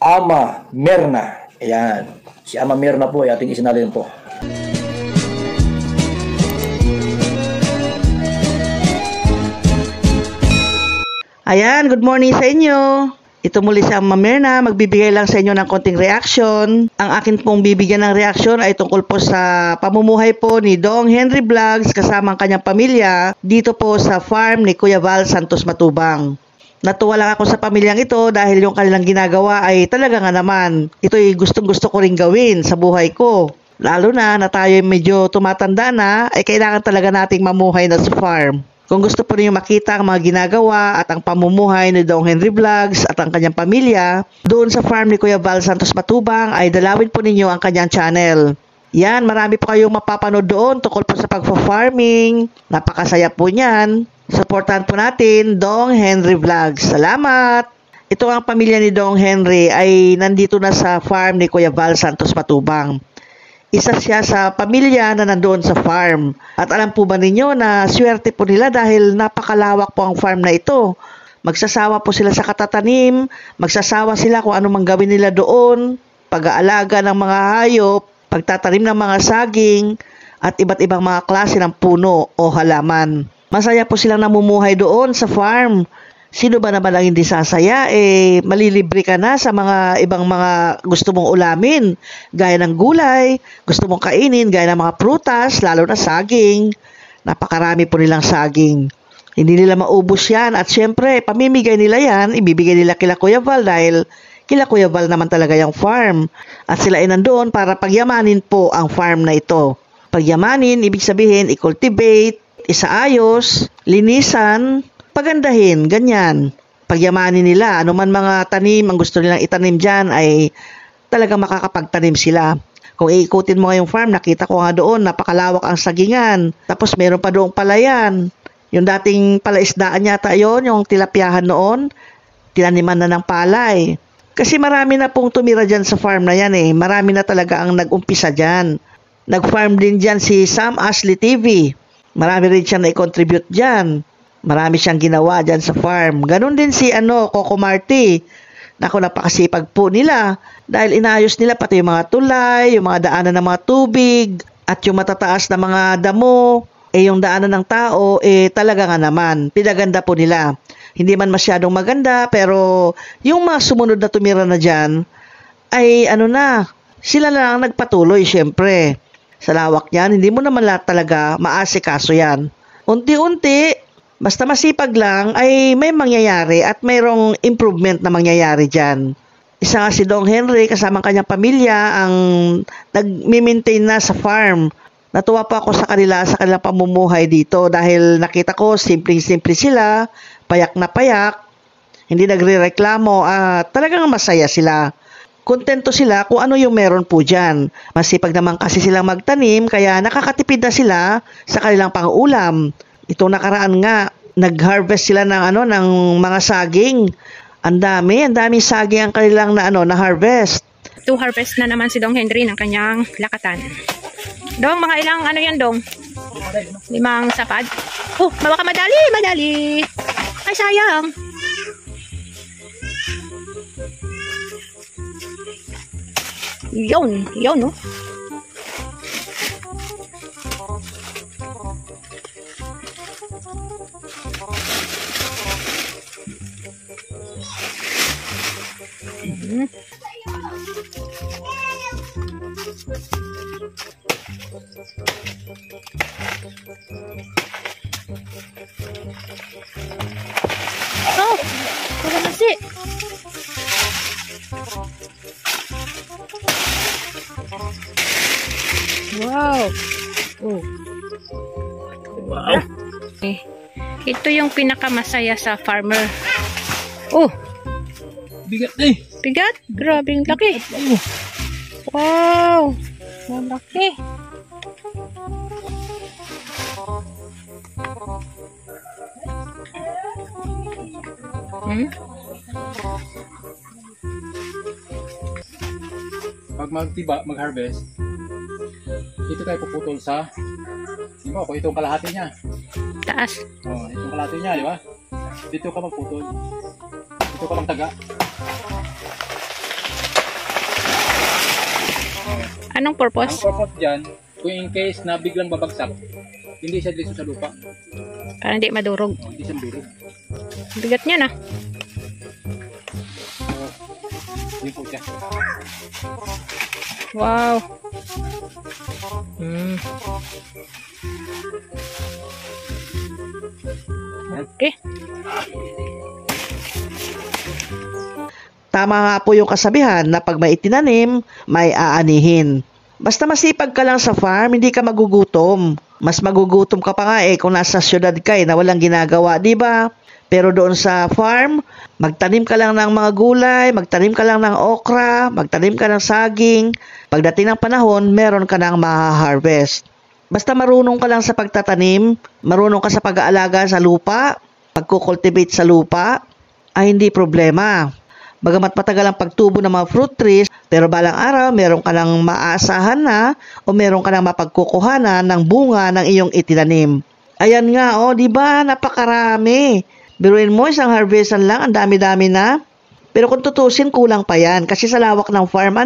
Ama Mirna. Ayan. Si Ama Mirna po ay ating isinalin po. Ayan, good morning sa inyo. Ito muli si Ama Mirna, magbibigay lang sa inyo ng konting reaction. Ang akin pong bibigyan ng reaction ay tungkol po sa pamumuhay po ni Dong Henry Vlogs kasama ang kanyang pamilya dito po sa farm ni Kuya Val Santos Matubang. Natuwa lang ako sa pamilyang ito dahil yung kanilang ginagawa ay talaga nga naman. Ito'y gustong-gusto ko rin gawin sa buhay ko. Lalo na tayo medyo tumatanda na, ay kailangan talaga nating mamuhay na sa farm. Kung gusto po niyo makita ang mga ginagawa at ang pamumuhay ni Dong Henry Vlogs at ang kanyang pamilya, doon sa farm ni Kuya Val Santos Matubang ay dalawin po ninyo ang kanyang channel. Yan, marami po kayong mapapanood doon tungkol po sa pagfa-farming. Napakasaya po niyan. Supportan po natin Dong Henry Vlogs. Salamat! Ito ang pamilya ni Dong Henry ay nandito na sa farm ni Kuya Val Santos Matubang. Isa siya sa pamilya na nandoon sa farm. At alam po ba ninyo na swerte po nila dahil napakalawak po ang farm na ito. Magsasawa po sila sa katatanim, magsasawa sila kung ano mang gawin nila doon, pag-aalaga ng mga hayop, pagtatanim ng mga saging, at iba't ibang mga klase ng puno o halaman. Masaya po silang namumuhay doon sa farm. Sino ba naman ang hindi sasaya? Malilibre ka na sa mga ibang mga gusto mong ulamin. Gaya ng gulay, gusto mong kainin, gaya ng mga prutas, lalo na saging. Napakarami po nilang saging. Hindi nila maubos yan. At syempre, pamimigay nila yan, ibibigay nila kila Kuya Val dahil kila Kuya Val naman talaga yung farm. At sila ay nandoon para pagyamanin po ang farm na ito. Pagyamanin, ibig sabihin, i-cultivate, isaayos, linisan, pagandahin, ganyan. Pagyamanin nila, anuman mga tanim ang gusto nilang itanim dyan ay talagang makakapagtanim sila. Kung iikutin mo ngayong farm, nakita ko nga doon, napakalawak ang sagingan. Tapos meron pa doong palayan. Yung dating palaisdaan yata yon, yung tilapyahan noon, tinaniman na ng palay. Kasi marami na pong tumira dyan sa farm na yan eh. Marami na talaga ang nag-umpisa dyan. Nag-farm din dyan si Sam Ashley TV. Marami rin siyang na-contribute dyan. Marami siyang ginawa dyan sa farm. Ganon din si Coco Marty. Naku, napakasipag po nila. Dahil inayos nila pati yung mga tulay, yung mga daanan ng mga tubig, at yung matataas na mga damo, yung daanan ng tao, talaga nga naman. Pinaganda po nila. Hindi man masyadong maganda, pero yung mga sumunod na tumira na dyan, ay sila na lang nagpatuloy syempre. Sa lawak niyan, hindi mo naman lahat talaga maasikaso yan. Unti-unti, basta masipag lang ay may mangyayari at mayroong improvement na mangyayari dyan. Isa nga si Dong Henry kasama kanyang pamilya ang nag-maintain na sa farm. Natuwa po ako sa kanilang pamumuhay dito dahil nakita ko simpleng-simple sila, payak na payak, hindi nagre-reklamo at talagang masaya sila. Kontento sila kung ano yung meron po dyan. Masipag naman kasi silang magtanim kaya nakakatipid na sila sa kanilang pang-ulam. Itong nakaraan nga, nag-harvest sila ng mga saging. Ang daming saging ang kanilang na-harvest. To harvest na naman si Dong Henry ng kanyang lakatan. Dong, mga ilang yan, Dong? 5 sapad. Oh, baka madali. Ay, sayang. Yun, no? Oh, wala nasi. Wow. Oh. Wow. Ito yung pinakamasaya sa farmer. Oh. Bigat eh. Bigat? Grabing laki. Wow. Malaki. Pag mag-harvest, dito tayo puputol sa, di ba, kung itong kalahati niya. Taas. Oh, itong kalahati niya, di ba? Dito ka magputol. Dito ka magtaga. Anong Ang purpose? purpose dyan, kung in case na biglang babagsak, hindi siya dito sa lupa. Para hindi madurog. Hindi siya durog. Bigat niya na. Yun po siya. Wow. Okay. Tama nga po yung kasabihan na pag may itinanim, may aanihin. Basta masipag ka lang sa farm, hindi ka magugutom. Mas magugutom ka pa nga kung nasa syudad ka na walang ginagawa, di ba? Pero doon sa farm, magtanim ka lang ng mga gulay, magtanim ka lang ng okra, magtanim ka ng saging. Pagdating ng panahon, meron ka nang maha-harvest. Basta marunong ka lang sa pagtatanim, marunong ka sa pag-aalaga sa lupa, pagkukultivate sa lupa, ay hindi problema. Bagamat matagal ang pagtubo ng mga fruit trees, pero balang araw meron ka nang maaasahan na o meron ka nang mapagkukuhanan ng bunga ng iyong itinanim. Ayan nga, di ba? Napakarami. Biruin mo, isang harvestan lang, ang dami-dami na. Pero kung tutusin, kulang pa yan. Kasi sa lawak ng farm,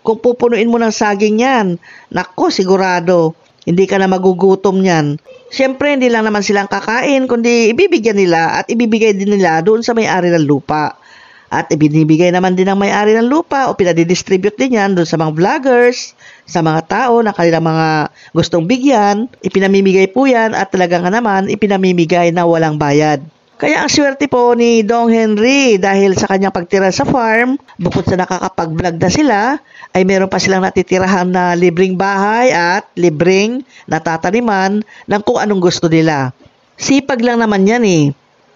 kung pupunuin mo ng saging yan, nako, sigurado, hindi ka na magugutom yan. Siyempre, hindi lang naman silang kakain, kundi ibibigyan nila at ibibigay din nila doon sa may-ari ng lupa. At ibinibigay naman din ng may-ari ng lupa o pinadidistribute din yan doon sa mga vloggers, sa mga tao na kanilang mga gustong bigyan. Ipinamimigay po yan at talagang naman ipinamimigay na walang bayad. Kaya ang swerte po ni Dong Henry dahil sa kanyang pagtira sa farm, bukod sa nakakapag-vlog na sila, ay meron pa silang natitirahan na libreng bahay at libreng natataniman ng kung anong gusto nila. Sipag lang naman yan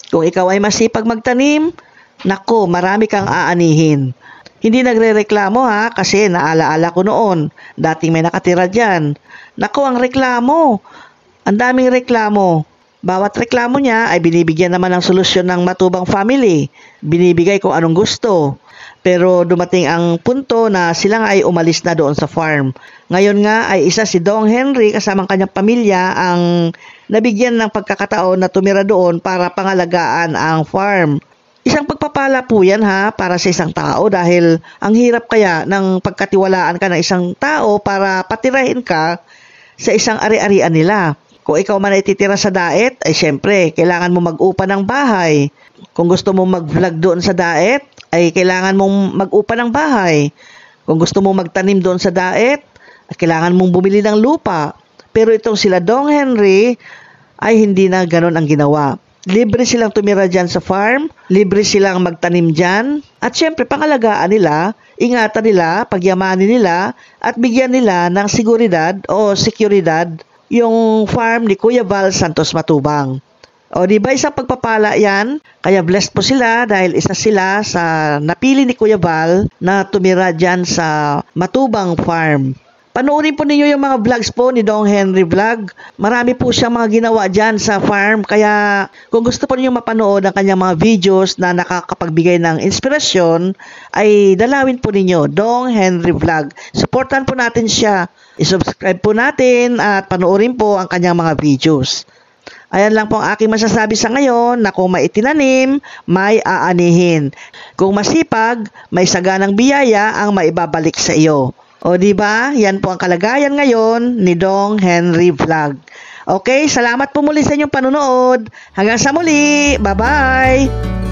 Kung ikaw ay masipag magtanim, nako, marami kang aanihin. Hindi nagre-reklamo kasi naalaala ko noon. Dating may nakatira dyan. Nako, ang reklamo. Ang daming reklamo. Bawat reklamo niya ay binibigyan naman ng solusyon ng matubang family. Binibigay kung anong gusto. Pero dumating ang punto na sila nga ay umalis na doon sa farm. Ngayon nga ay isa si Dong Henry kasamang kanyang pamilya ang nabigyan ng pagkakataon na tumira doon para pangalagaan ang farm. Isang pagpapala po yan para sa isang tao dahil ang hirap kaya ng pagkatiwalaan ka ng isang tao para patirahin ka sa isang ari-arian nila. Kung ikaw man ay titira sa daet, ay syempre, kailangan mo mag-upa ng bahay. Kung gusto mo mag-vlog doon sa daet, ay kailangan mong mag-upa ng bahay. Kung gusto mo magtanim doon sa daet, ay kailangan mong bumili ng lupa. Pero itong sila Dong Henry, ay hindi na ganun ang ginawa. Libre silang tumira dyan sa farm, libre silang magtanim dyan, at syempre pangalagaan nila, ingatan nila, pagyamanin nila, at bigyan nila ng seguridad o seguridad yung farm ni Kuya Val Santos Matubang. O di ba isang pagpapala yan? Kaya blessed po sila dahil isa sila sa napili ni Kuya Val na tumira dyan sa Matubang Farm. Panoorin po ninyo yung mga vlogs po ni Dong Henry Vlog. Marami po siyang mga ginawa dyan sa farm. Kaya kung gusto po ninyo mapanood ang kanyang mga videos na nakakapagbigay ng inspirasyon, ay dalawin po ninyo Dong Henry Vlog. Supportan po natin siya. I-subscribe po natin at panoorin po ang kanyang mga videos. Ayan lang po ang aking masasabi sa ngayon na kung may itinanim, may aanihin. Kung masipag, may saganang biyaya ang maibabalik sa iyo. O di ba? Yan po ang kalagayan ngayon ni Dong Henry Vlog. Okay, salamat po muli sa inyong panonood. Hanggang sa muli. Bye-bye.